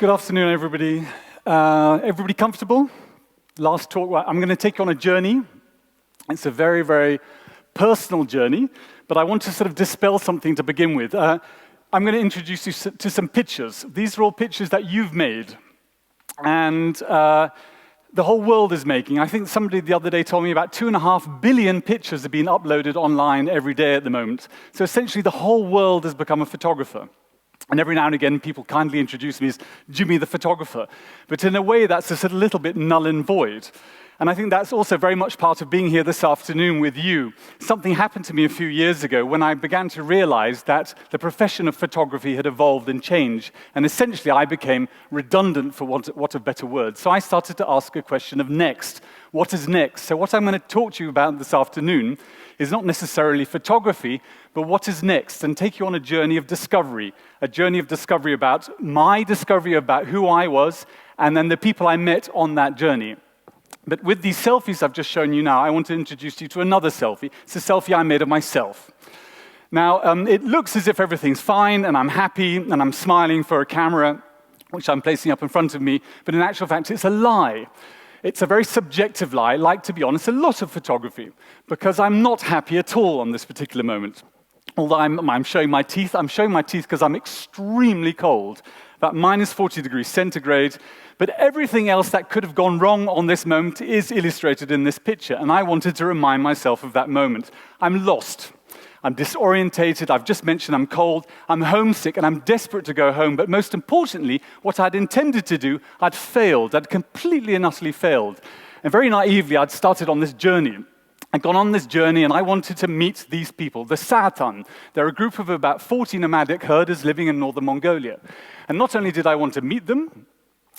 Good afternoon, everybody. Everybody comfortable? Last talk, I'm going to take you on a journey. It's a very, very personal journey, but I want to sort of dispel something to begin with. I'm going to introduce you to some pictures. These are all pictures that you've made, and the whole world is making. I think somebody the other day told me about 2.5 billion pictures are being uploaded online every day at the moment. So essentially, the whole world has become a photographer. And every now and again, people kindly introduce me as Jimmy the photographer. But in a way, that's just a little bit null and void. And I think that's also very much part of being here this afternoon with you. Something happened to me a few years ago when I began to realize that the profession of photography had evolved and changed. And essentially, I became redundant, for want of better words. So I started to ask a question of next. What is next? So what I'm going to talk to you about this afternoon is not necessarily photography, but what is next, and take you on a journey of discovery about my discovery about who I was, and then the people I met on that journey. But with these selfies I've just shown you now, I want to introduce you to another selfie. It's a selfie I made of myself. Now, it looks as if everything's fine, and I'm happy, and I'm smiling for a camera, which I'm placing up in front of me, but in actual fact, it's a lie. It's a very subjective lie, like, to be honest, a lot of photography, because I'm not happy at all on this particular moment. Although I'm showing my teeth because I'm extremely cold, about minus 40 degrees centigrade, but everything else that could have gone wrong on this moment is illustrated in this picture, and I wanted to remind myself of that moment. I'm lost. I'm disorientated, I've just mentioned I'm cold, I'm homesick, and I'm desperate to go home. But most importantly, what I'd intended to do, I'd failed. I'd completely and utterly failed. And very naively, I'd started on this journey. I'd gone on this journey, and I wanted to meet these people, the Satan. They're a group of about 40 nomadic herders living in northern Mongolia. And not only did I want to meet them,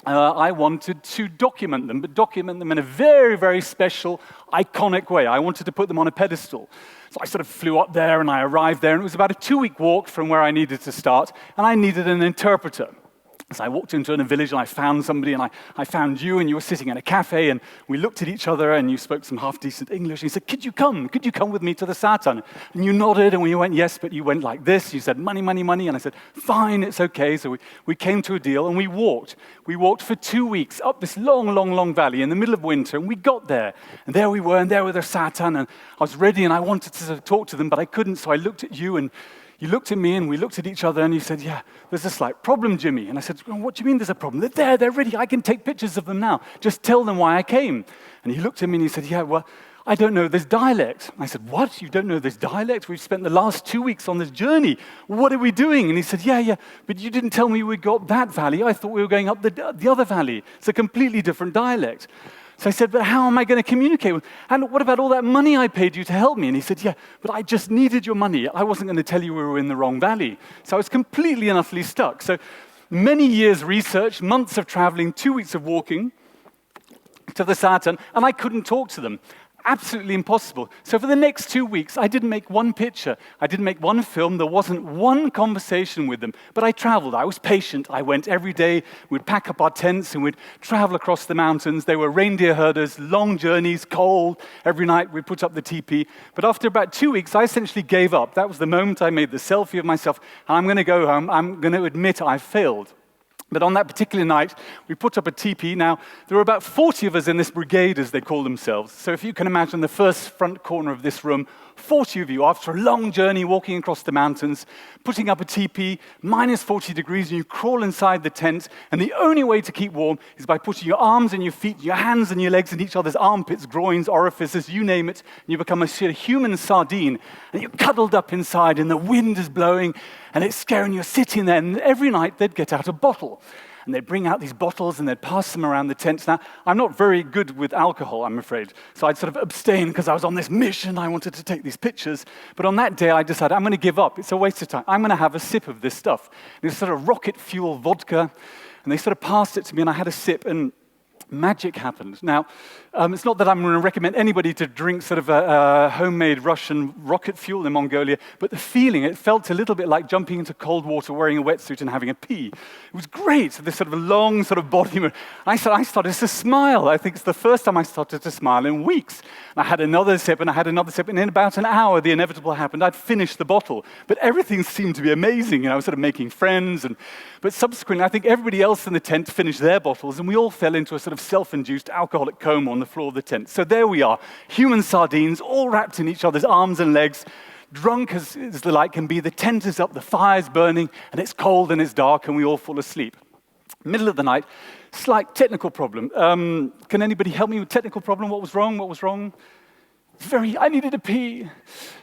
I wanted to document them, but document them in a very, very special, iconic way. I wanted to put them on a pedestal. So I sort of flew up there, and I arrived there, and it was about a 2-week walk from where I needed to start, and I needed an interpreter. So I walked into a village, and I found somebody, and I found you, and you were sitting in a cafe, and we looked at each other, and you spoke some half-decent English, and you said, could you come with me to the Satan? And you nodded, and we went, yes, but you went like this. You said, money, money, money, and I said, fine, it's okay. So we came to a deal, and we walked. We walked for 2 weeks up this long, long, long valley in the middle of winter, and we got there. And there we were, and there were the Satan, and I was ready, and I wanted to sort of talk to them, but I couldn't, so I looked at you, and you looked at me, and we looked at each other, and you said, yeah, there's a slight problem, Jimmy. And I said, well, what do you mean there's a problem? They're there, they're ready, I can take pictures of them now. Just tell them why I came. And he looked at me, and he said, yeah, well, I don't know this dialect. I said, what? You don't know this dialect? We've spent the last 2 weeks on this journey. What are we doing? And he said, yeah, but you didn't tell me we got that valley. I thought we were going up the other valley. It's a completely different dialect. So I said, but how am I going to communicate with? And what about all that money I paid you to help me? And he said, yeah, but I just needed your money. I wasn't going to tell you we were in the wrong valley. So I was completely and utterly stuck. So many years research, months of traveling, 2 weeks of walking to the Satan, and I couldn't talk to them. Absolutely impossible. So for the next 2 weeks, I didn't make one picture. I didn't make one film. There wasn't one conversation with them. But I traveled. I was patient. I went every day. We'd pack up our tents and we'd travel across the mountains. They were reindeer herders, long journeys, cold. Every night we'd put up the teepee. But after about 2 weeks, I essentially gave up. That was the moment I made the selfie of myself. And I'm going to go home. I'm going to admit I failed. But on that particular night, we put up a teepee. Now, there were about 40 of us in this brigade, as they call themselves. So if you can imagine the first front corner of this room, 40 of you, after a long journey, walking across the mountains, putting up a teepee, minus 40 degrees, and you crawl inside the tent, and the only way to keep warm is by putting your arms and your feet, your hands and your legs in each other's armpits, groins, orifices, you name it, and you become a human sardine, and you're cuddled up inside, and the wind is blowing, and it's scary, and you're sitting there, and every night they'd get out a bottle. And they'd bring out these bottles and they'd pass them around the tent. Now, I'm not very good with alcohol, I'm afraid. So I'd sort of abstain because I was on this mission. I wanted to take these pictures. But on that day, I decided I'm going to give up. It's a waste of time. I'm going to have a sip of this stuff. And it was sort of rocket fuel vodka. And they sort of passed it to me, and I had a sip. And magic happened. Now, it's not that I'm going to recommend anybody to drink sort of homemade Russian rocket fuel in Mongolia, but the feeling, it felt a little bit like jumping into cold water, wearing a wetsuit and having a pee. It was great, so this sort of long sort of body movement. I started to smile. I think it's the first time I started to smile in weeks. And I had another sip, and I had another sip, and in about an hour, the inevitable happened. I'd finished the bottle, but everything seemed to be amazing. I was sort of making friends, but subsequently, I think everybody else in the tent finished their bottles, and we all fell into a sort of self-induced alcoholic coma on the floor of the tent. So there we are, human sardines, all wrapped in each other's arms and legs, drunk as the light can be. The tent is up, the fire's burning, and it's cold and it's dark, and we all fall asleep. Middle of the night, slight technical problem. Can anybody help me with technical problem? What was wrong? What was wrong? I needed a pee.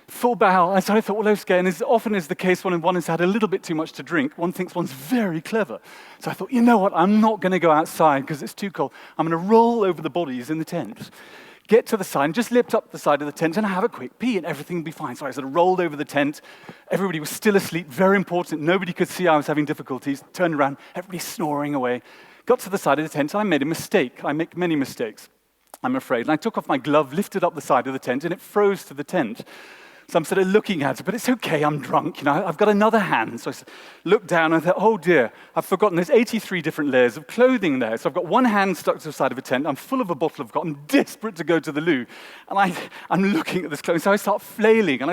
Full bowel. And so I thought, well, okay, and as often is the case when one has had a little bit too much to drink, one thinks one's very clever. So I thought, you know what, I'm not going to go outside because it's too cold. I'm going to roll over the bodies in the tent, get to the side, and just lift up the side of the tent and have a quick pee, and everything will be fine. So I sort of rolled over the tent. Everybody was still asleep, very important. Nobody could see I was having difficulties. Turned around, everybody snoring away. Got to the side of the tent, and I made a mistake. I make many mistakes, I'm afraid. And I took off my glove, lifted up the side of the tent, and it froze to the tent. So I'm sort of looking at it, but it's okay, I'm drunk, I've got another hand. So I looked down and I thought, oh dear, I've forgotten there's 83 different layers of clothing there. So I've got one hand stuck to the side of a tent, I'm full of a bottle of cotton, desperate to go to the loo. And I'm looking at this clothing, so I start flailing, and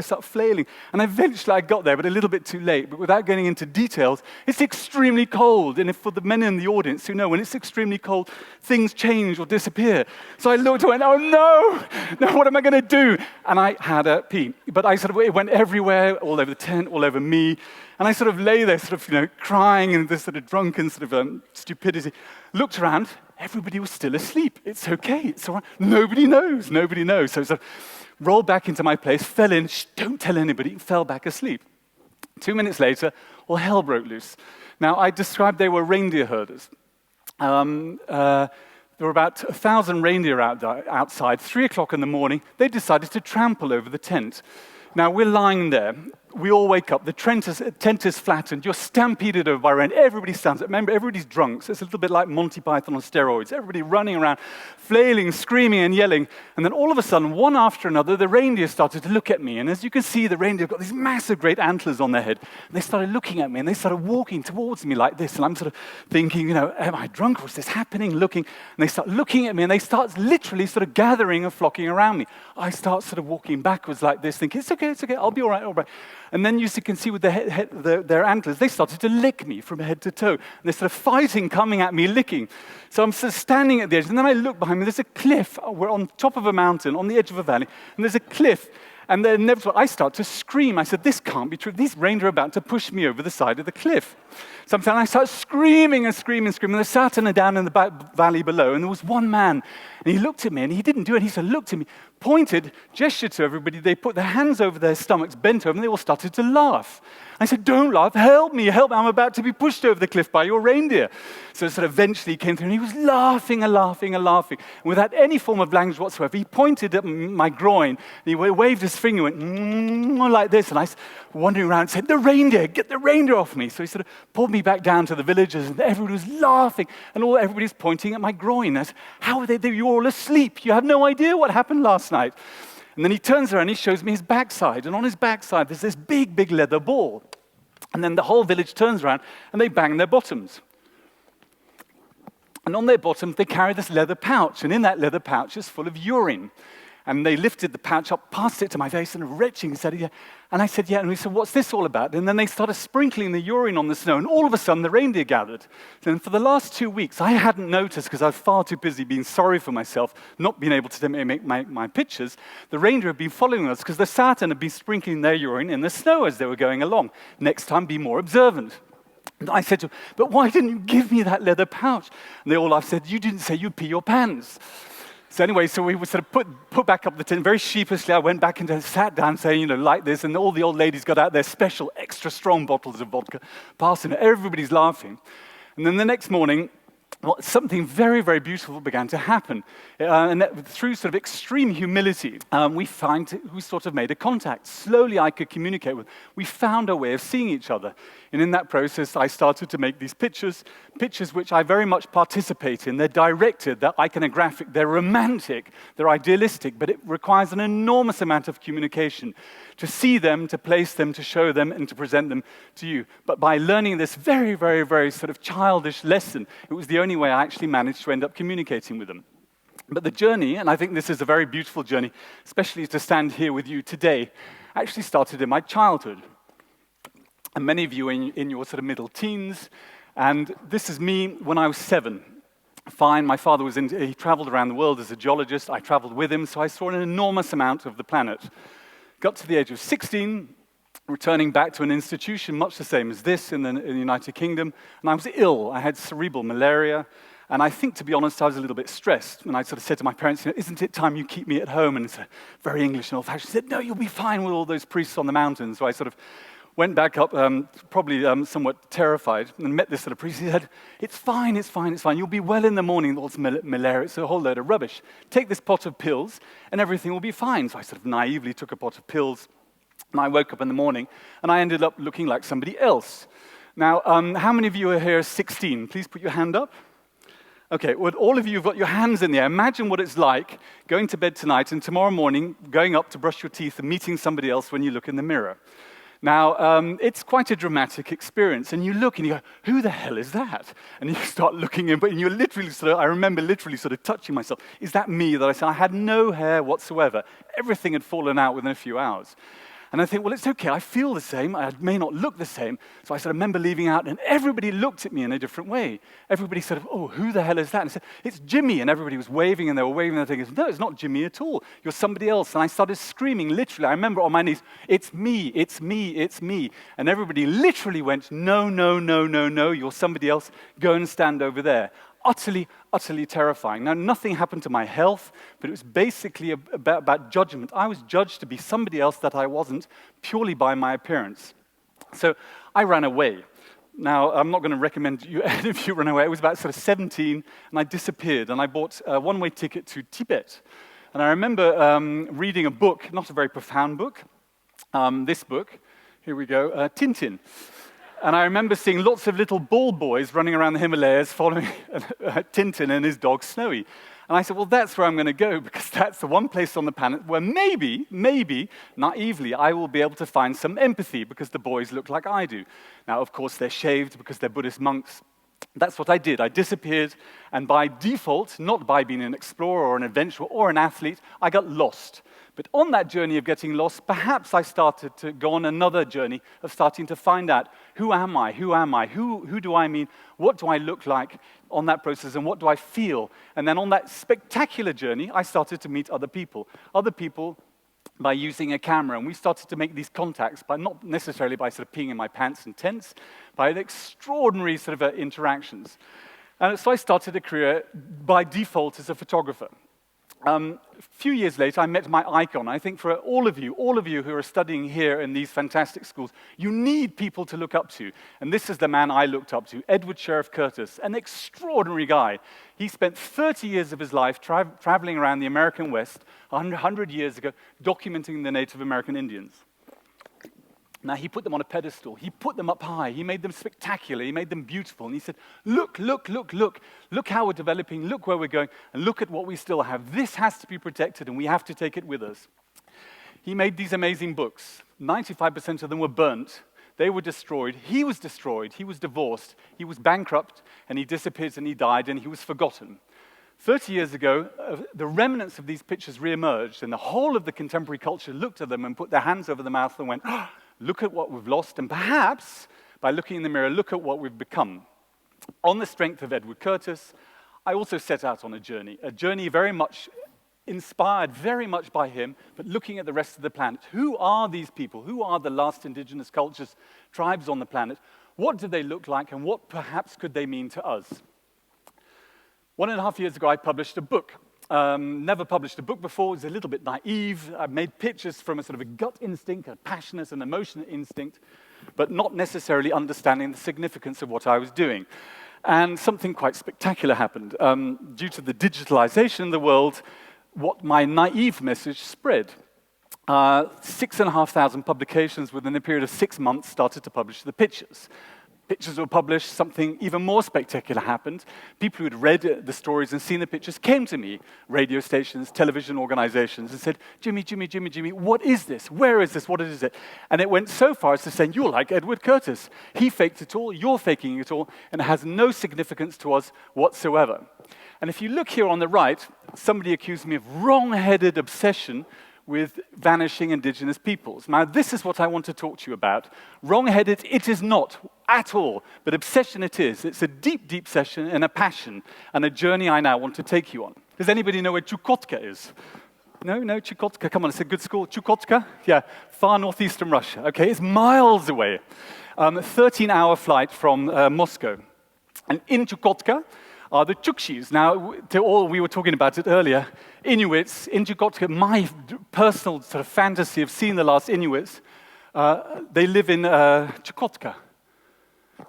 eventually I got there, but a little bit too late. But without getting into details, it's extremely cold, and if for the men in the audience who know, when it's extremely cold, things change or disappear. So I looked and went, oh no, what am I going to do? And I had a pee. But it went everywhere, all over the tent, all over me. And I sort of lay there, crying in this sort of drunken stupidity. Looked around, everybody was still asleep. It's okay, it's all right. Nobody knows. So I sort of rolled back into my place, fell in, don't tell anybody, fell back asleep. 2 minutes later, all hell broke loose. Now, I described they were reindeer herders. There were about 1,000 reindeer outside. 3 o'clock in the morning, they decided to trample over the tent. Now, we're lying there. We all wake up. The tent is flattened. You're stampeded over by rain. Everybody stands up. Remember, everybody's drunk. So it's a little bit like Monty Python on steroids. Everybody running around, flailing, screaming, and yelling. And then all of a sudden, one after another, the reindeer started to look at me. And as you can see, the reindeer have got these massive, great antlers on their head. And they started looking at me, and they started walking towards me like this. And I'm sort of thinking, am I drunk? Or is this happening? Looking. And they start looking at me, and they start literally sort of gathering and flocking around me. I start sort of walking backwards like this, thinking, it's okay, I'll be all right. And then you can see with their antlers, they started to lick me from head to toe. And they're sort of fighting, coming at me, licking. So I'm sort of standing at the edge, and then I look behind me, there's a cliff. We're on top of a mountain, on the edge of a valley, and there's a cliff. And then I start to scream. I said, this can't be true. These reindeer are about to push me over the side of the cliff. So I start screaming. They're sat down in the valley below, and there was one man, and he looked at me, and he didn't do it. He sort of looked at me, pointed, gestured to everybody. They put their hands over their stomachs, bent over, and they all started to laugh. I said, don't laugh, help me, I'm about to be pushed over the cliff by your reindeer. So eventually he came through, and he was laughing. And without any form of language whatsoever, he pointed at my groin, and he waved his finger, went like this, and I was wandering around and said, the reindeer, get the reindeer off me. So he sort of pulled me back down to the villagers, and everybody was laughing, and everybody's pointing at my groin. I said, how are they? You're all asleep. You have no idea what happened last night. And then he turns around and he shows me his backside. And on his backside, there's this big, big leather ball. And then the whole village turns around and they bang their bottoms. And on their bottoms, they carry this leather pouch. And in that leather pouch is full of urine. And they lifted the pouch up, passed it to my face, and retching, and said, yeah. And I said, yeah. And we said, what's this all about? And then they started sprinkling the urine on the snow, and all of a sudden, the reindeer gathered. And for the last 2 weeks, I hadn't noticed, because I was far too busy being sorry for myself, not being able to make my pictures. The reindeer had been following us, because the Saturn had been sprinkling their urine in the snow as they were going along. Next time, be more observant. And I said to them, but why didn't you give me that leather pouch? And they all laughed, said, you didn't say you'd pee your pants. So anyway, we were sort of put back up the tent. Very sheepishly, I went back and sat down saying, like this, and all the old ladies got out their special extra strong bottles of vodka, passing it. Everybody's laughing. And then the next morning, something very, very beautiful began to happen. And through sort of extreme humility, we sort of made a contact. Slowly, I could communicate with. We found a way of seeing each other And in that process, I started to make these pictures which I very much participate in. They're directed, they're iconographic, they're romantic, they're idealistic, but it requires an enormous amount of communication to see them, to place them, to show them, and to present them to you. But by learning this very, very, very sort of childish lesson, it was the only way I actually managed to end up communicating with them. But the journey, and I think this is a very beautiful journey, especially to stand here with you today, actually started in my childhood. And many of you in your sort of middle teens, and this is me when I was 7. Fine, my father he traveled around the world as a geologist. I traveled with him, so I saw an enormous amount of the planet. Got to the age of 16, returning back to an institution much the same as this in the United Kingdom, and I was ill. I had cerebral malaria, and I think, to be honest, I was a little bit stressed. And I sort of said to my parents, isn't it time you keep me at home? And it's very English and old-fashioned. She said, no, you'll be fine with all those priests on the mountain. So I sort of went back up, probably somewhat terrified, and met this sort of priest. He said, it's fine, it's fine, it's fine. You'll be well in the morning. All this malaria, it's a whole load of rubbish. Take this pot of pills, and everything will be fine. So I sort of naively took a pot of pills, and I woke up in the morning, and I ended up looking like somebody else. Now, how many of you are here 16? Please put your hand up. Okay, well, all of you have got your hands in the air. Imagine what it's like going to bed tonight and tomorrow morning going up to brush your teeth and meeting somebody else when you look in the mirror. Now, it's quite a dramatic experience, and you look and you go, who the hell is that? And you start looking in, and you're literally I remember literally sort of touching myself. Is that me that I said? I had no hair whatsoever. Everything had fallen out within a few hours. And I think, well, it's okay, I feel the same, I may not look the same. So I sort of remember leaving out, and everybody looked at me in a different way. Everybody said, oh, who the hell is that? And I said, it's Jimmy, and everybody was waving, and they were waving, and thinking, no, it's not Jimmy at all, you're somebody else. And I started screaming, literally, I remember on my knees, it's me, it's me, it's me. And everybody literally went, no, no, no, no, no, you're somebody else, go and stand over there. Utterly, utterly terrifying. Now, nothing happened to my health, but it was basically about judgment. I was judged to be somebody else that I wasn't, purely by my appearance. So I ran away. Now, I'm not going to recommend any of you run away. I was about sort of 17, and I disappeared, and I bought a one-way ticket to Tibet. And I remember reading a book, not a very profound book, this book, here we go, Tintin. And I remember seeing lots of little ball boys running around the Himalayas following Tintin and his dog Snowy. And I said, well, that's where I'm going to go, because that's the one place on the planet where maybe, naively, I will be able to find some empathy, because the boys look like I do. Now, of course, they're shaved because they're Buddhist monks. That's what I did. I disappeared, and by default, not by being an explorer or an adventurer or an athlete, I got lost. But on that journey of getting lost, perhaps I started to go on another journey of starting to find out, who am I? Who am I? Who do I mean? What do I look like on that process, and what do I feel? And then on that spectacular journey, I started to meet other people by using a camera, and we started to make these contacts, by not necessarily by sort of peeing in my pants and tents, by extraordinary sort of interactions. And so I started a career by default as a photographer. A few years later, I met my icon. I think for all of you who are studying here in these fantastic schools, you need people to look up to. And this is the man I looked up to, Edward Sheriff Curtis, an extraordinary guy. He spent 30 years of his life traveling around the American West 100 years ago, documenting the Native American Indians. Now, he put them on a pedestal. He put them up high. He made them spectacular. He made them beautiful. And he said, look, look, look, look. Look how we're developing. Look where we're going. And look at what we still have. This has to be protected, and we have to take it with us. He made these amazing books. 95% of them were burnt. They were destroyed. He was destroyed. He was divorced. He was bankrupt, and he disappeared, and he died, and he was forgotten. 30 years ago, the remnants of these pictures re-emerged, and the whole of the contemporary culture looked at them and put their hands over their mouth and went, oh, look at what we've lost, and perhaps, by looking in the mirror, look at what we've become. On the strength of Edward Curtis, I also set out on a journey very much inspired very much by him, but looking at the rest of the planet. Who are these people? Who are the last indigenous cultures, tribes on the planet? What do they look like, and what perhaps could they mean to us? 1.5 years ago, I published a book. Never published a book before. It was a little bit naive. I made pictures from a sort of a gut instinct, a passionate and emotional instinct, but not necessarily understanding the significance of what I was doing. And something quite spectacular happened. Due to the digitalization of the world, what my naive message spread. 6,500 publications within a period of 6 months started to publish the pictures. Pictures were published, something even more spectacular happened. People who had read the stories and seen the pictures came to me, radio stations, television organizations, and said, Jimmy, what is this? Where is this? What is it? And it went so far as to say, you're like Edward Curtis. He faked it all, you're faking it all, and it has no significance to us whatsoever. And if you look here on the right, somebody accused me of wrong-headed obsession with vanishing indigenous peoples. Now, this is what I want to talk to you about. Wrong-headed, it is not at all, but obsession it is. It's a deep, deep obsession and a passion and a journey I now want to take you on. Does anybody know where Chukotka is? No, Chukotka, come on, it's a good school. Chukotka? Yeah, far northeastern Russia. Okay, it's miles away. 13-hour flight from Moscow. And in Chukotka are the Chukchis. Now, we were talking about it earlier. Inuits in Chukotka, my personal sort of fantasy of seeing the last Inuits, they live in Chukotka.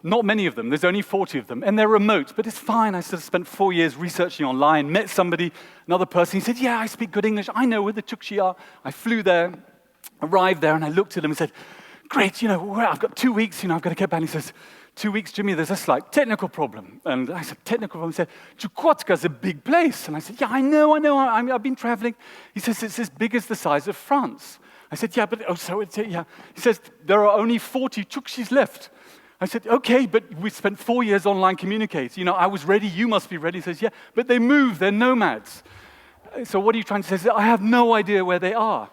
Not many of them, there's only 40 of them, and they're remote, but it's fine. I sort of spent 4 years researching online, met somebody, another person, he said, yeah, I speak good English, I know where the Chukchi are. I flew there, arrived there, and I looked at him and said, great, I've got 2 weeks, I've got to get back. And he says, 2 weeks, Jimmy, there's a slight technical problem. And I said, technical problem? He said, Chukotka's a big place. And I said, yeah, I know, I've been traveling. He says, it's as big as the size of France. I said, yeah, but, yeah. He says, there are only 40 Chukchis left. I said, okay, but we spent 4 years online communicating. I was ready, you must be ready. He says, yeah, but they move, they're nomads. So what are you trying to say? He said, I have no idea where they are.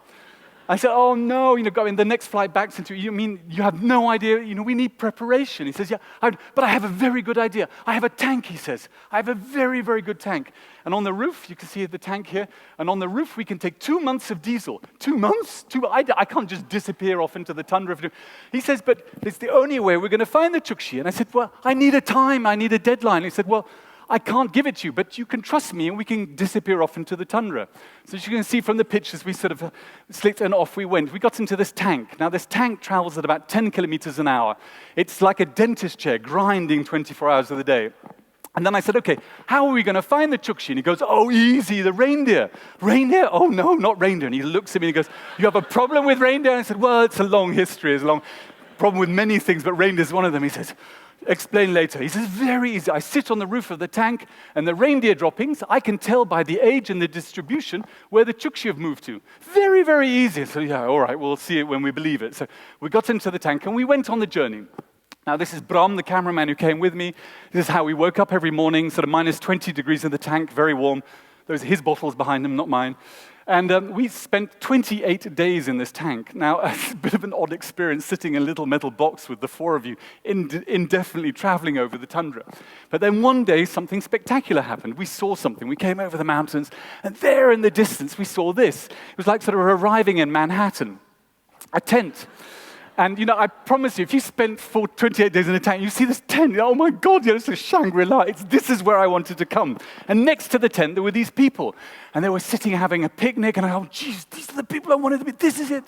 I said, oh no, going the next flight back into, you mean you have no idea, we need preparation. He says, yeah, but I have a very good idea. I have a tank, he says. I have a very, very good tank. And on the roof, you can see the tank here, and on the roof we can take 2 months of diesel. 2 months? I can't just disappear off into the tundra. He says, but it's the only way we're going to find the Chukchi. And I said, well, I need a time, I need a deadline. He said, well, I can't give it to you, but you can trust me and we can disappear off into the tundra. So as you can see from the pictures, we sort of slicked and off we went. We got into this tank. Now this tank travels at about 10 kilometers an hour. It's like a dentist chair grinding 24 hours of the day. And then I said, okay, how are we going to find the Chukchi? And he goes, oh, easy, the reindeer. Reindeer? Oh, no, not reindeer. And he looks at me and he goes, you have a problem with reindeer? And I said, well, it's a long history. It's a long problem with many things, but reindeer is one of them. He says, explain later. He says, very easy. I sit on the roof of the tank, and the reindeer droppings, I can tell by the age and the distribution where the Chukchi have moved to. Very, very easy. So yeah, all right, we'll see it when we believe it. So we got into the tank, and we went on the journey. Now, this is Bram, the cameraman who came with me. This is how we woke up every morning, sort of minus 20 degrees in the tank, very warm. Those are his bottles behind him, not mine. And we spent 28 days in this tank. Now, it's a bit of an odd experience sitting in a little metal box with the four of you indefinitely traveling over the tundra. But then one day, something spectacular happened. We saw something. We came over the mountains, and there in the distance, we saw this. It was like sort of arriving in Manhattan, a tent. And, I promise you, if you spent 28 days in a tent, you see this tent, oh my God, it's a Shangri-La. This is where I wanted to come. And next to the tent, there were these people. And they were sitting having a picnic, and I thought, geez, these are the people I wanted to be. This is it.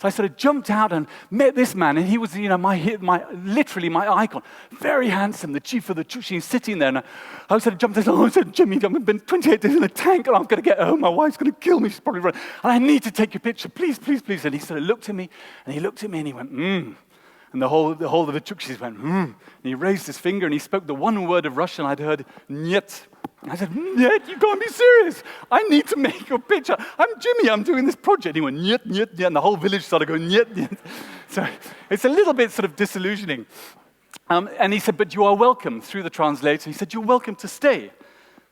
So I sort of jumped out and met this man, and he was, literally my icon. Very handsome, the chief of the Chukchi, sitting there. And I sort of jumped in, I said, Jimmy, I've been 28 days in a tank, and I'm going to get home. My wife's going to kill me. She's probably running. And I need to take your picture. Please, please, please. And he sort of looked at me, and he went, And the whole of the Chukchis went, And he raised his finger, and he spoke the one word of Russian I'd heard, Nyet. And I said, Nyet, you can't be serious. I need to make your picture. I'm Jimmy, I'm doing this project. And he went, Nyet, Nyet, Nyet. And the whole village started going, Nyet, Nyet. So it's a little bit sort of disillusioning. And he said, but you are welcome, through the translator. He said, you're welcome to stay.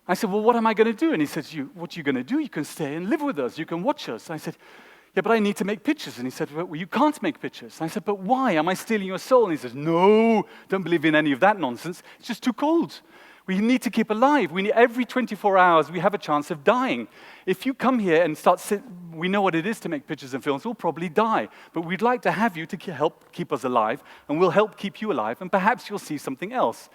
I said, well, what am I going to do? And he said, what are you going to do? You can stay and live with us. You can watch us. I said, yeah, but I need to make pictures. And he said, well, you can't make pictures. And I said, but why? Am I stealing your soul? And he says, no, don't believe in any of that nonsense. It's just too cold. We need to keep alive. Every 24 hours, we have a chance of dying. If you come here and we know what it is to make pictures and films, we'll probably die. But we'd like to have you to help keep us alive, and we'll help keep you alive, and perhaps you'll see something else.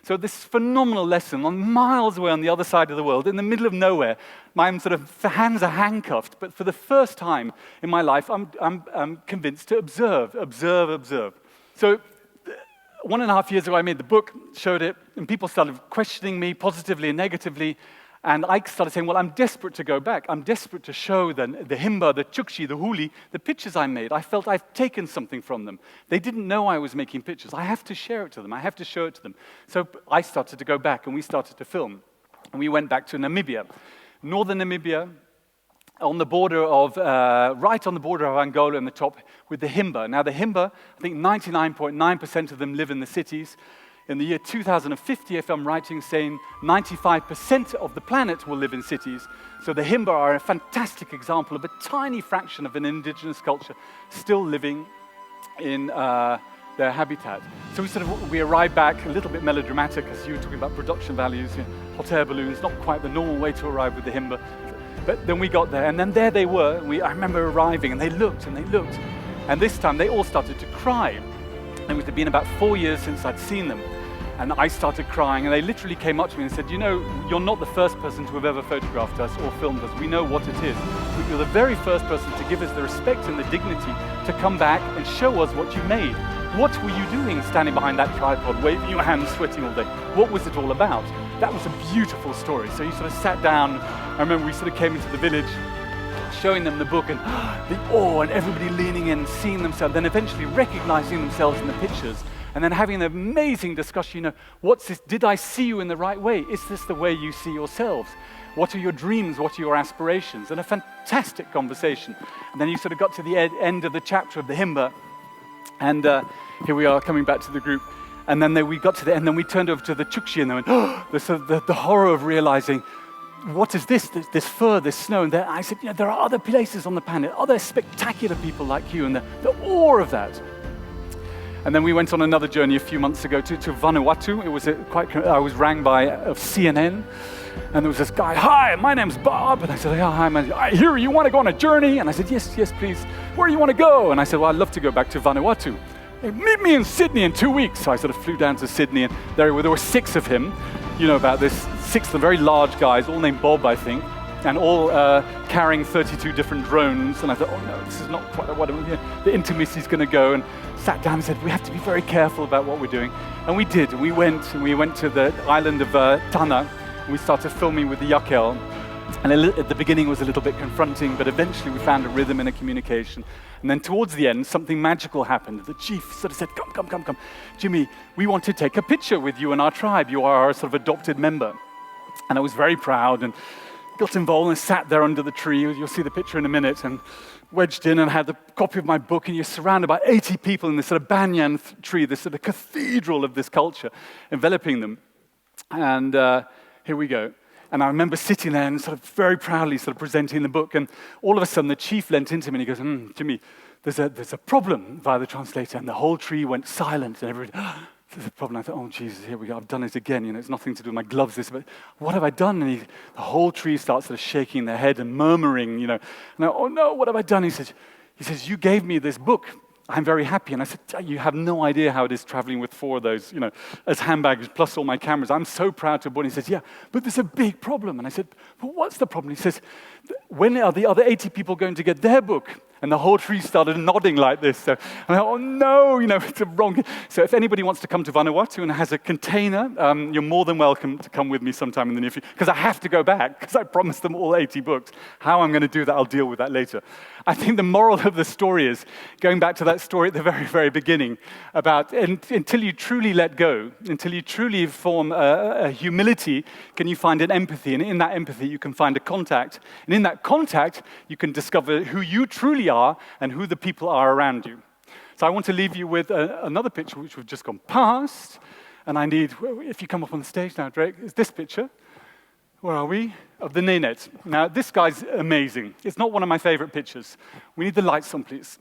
So this phenomenal lesson on miles away on the other side of the world, in the middle of nowhere, my hands are handcuffed, but for the first time in my life, I'm convinced to observe. So 1.5 years ago, I made the book, showed it, and people started questioning me positively and negatively. And I started saying, well, I'm desperate to go back. I'm desperate to show the Himba, the Chukchi, the Huli, the pictures I made. I felt I've taken something from them. They didn't know I was making pictures. I have to share it to them. I have to show it to them. So I started to go back, and we started to film. And we went back to Namibia. Northern Namibia, on the border of, right on the border of Angola in the top, with the Himba. Now the Himba, I think 99.9% of them live in the cities. In the year 2050, if I'm right in saying 95% of the planet will live in cities. So the Himba are a fantastic example of a tiny fraction of an indigenous culture still living in their habitat. So we arrived back a little bit melodramatic, as you were talking about production values, hot air balloons, not quite the normal way to arrive with the Himba. But then we got there, and then there they were. I remember arriving, and they looked, and they looked. And this time, they all started to cry. And it had been about 4 years since I'd seen them. And I started crying, and they literally came up to me and said, you know, you're not the first person to have ever photographed us or filmed us. We know what it is. But you're the very first person to give us the respect and the dignity to come back and show us what you made. What were you doing standing behind that tripod, waving your hands, sweating all day? What was it all about? That was a beautiful story. So you sort of sat down. I remember we sort of came into the village, showing them the book, and the awe, and everybody leaning in, seeing themselves, then eventually recognizing themselves in the pictures, and then having an amazing discussion, what's this? Did I see you in the right way? Is this the way you see yourselves? What are your dreams? What are your aspirations? And a fantastic conversation. And then you sort of got to the end of the chapter of the Himba, and here we are coming back to the group. And then we got to the end, and then we turned over to the Chukchi, and they went, the horror of realizing, what is this fur, this snow? And I said, there are other places on the planet, other spectacular people like you, and the awe of that. And then we went on another journey a few months ago to Vanuatu. It was I was rang by CNN, and there was this guy, hi, my name's Bob. And I said, yeah, hi, I hear you want to go on a journey. And I said, yes, please. Where do you want to go? And I said, well, I'd love to go back to Vanuatu. Hey, meet me in Sydney in 2 weeks. So I sort of flew down to Sydney, and there were 6 of him. You know about this, 6 of the very large guys, all named Bob, I think, and all carrying 32 different drones. And I thought, oh no, this is not quite what the intimacy's going to go. And sat down and said, we have to be very careful about what we're doing. And we did. We went to the island of Tana, and we started filming with the Yakel. And at the beginning it was a little bit confronting, but eventually we found a rhythm and a communication. And then towards the end, something magical happened. The chief sort of said, come. Jimmy, we want to take a picture with you and our tribe. You are our sort of adopted member. And I was very proud and got involved and sat there under the tree. You'll see the picture in a minute. And wedged in and had the copy of my book, and you're surrounded by 80 people in this sort of banyan tree, this sort of cathedral of this culture, enveloping them. And here we go. And I remember sitting there and sort of very proudly sort of presenting the book, and all of a sudden the chief leant into me and he goes, Jimmy, there's a problem via the translator, and the whole tree went silent, and everybody, there's a problem. I thought, oh, Jesus, here we go. I've done it again. It's nothing to do with my gloves, but what have I done? And the whole tree starts sort of shaking their head and murmuring, And I, oh, no, what have I done? He says, you gave me this book. I'm very happy. And I said, you have no idea how it is traveling with 4 of those, as handbags, plus all my cameras. I'm so proud to have bought it. He says, yeah, but there's a big problem. And I said, well, what's the problem? He says, when are the other 80 people going to get their book? And the whole tree started nodding like this. So I thought, oh no, it's a wrong. So if anybody wants to come to Vanuatu and has a container, you're more than welcome to come with me sometime in the near future. Because I have to go back, because I promised them all 80 books. How I'm going to do that, I'll deal with that later. I think the moral of the story is, going back to that story at the very, very beginning, about until you truly let go, until you truly form a humility, can you find an empathy. And in that empathy, you can find a contact. And in that contact, you can discover who you truly are and who the people are around you. So I want to leave you with another picture which we've just gone past. And I need, if you come up on the stage now, Drake, is this picture. Where are we? Of the Nenet. Now, this guy's amazing. It's not one of my favorite pictures. We need the lights on, please.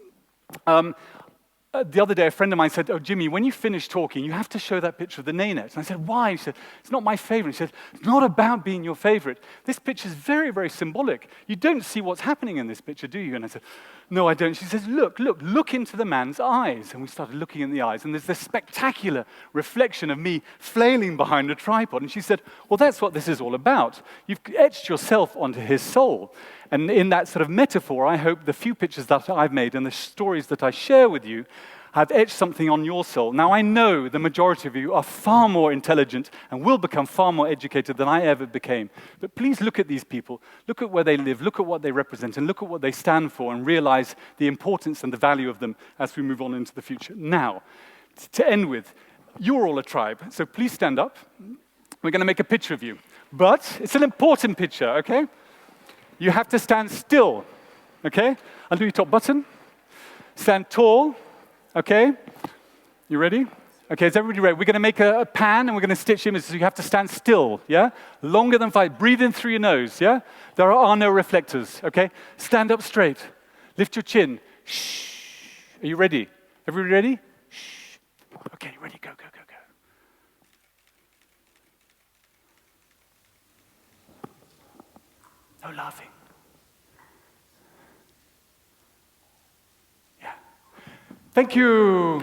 The other day, a friend of mine said, oh, Jimmy, when you finish talking, you have to show that picture of the Nenet. And I said, why? He said, it's not my favorite. He said, it's not about being your favorite. This picture is very, very symbolic. You don't see what's happening in this picture, do you? And I said, no, I don't. She says, look into the man's eyes. And we started looking in the eyes. And there's this spectacular reflection of me flailing behind a tripod. And she said, well, that's what this is all about. You've etched yourself onto his soul. And in that sort of metaphor, I hope the few pictures that I've made and the stories that I share with you, I've etched something on your soul. Now, I know the majority of you are far more intelligent and will become far more educated than I ever became. But please look at these people. Look at where they live. Look at what they represent. And look at what they stand for and realize the importance and the value of them as we move on into the future. Now, to end with, you're all a tribe. So please stand up. We're going to make a picture of you. But it's an important picture, okay? You have to stand still, okay? Undo your top button. Stand tall, okay? You ready? Okay, is everybody ready? We're going to make a pan and we're going to stitch images. So you have to stand still, yeah? Longer than 5. Breathe in through your nose, yeah? There are no reflectors, okay? Stand up straight. Lift your chin. Shh. Are you ready? Everybody ready? Shh. Okay, ready? Go, go, go, go. No laughing. Yeah. Thank you.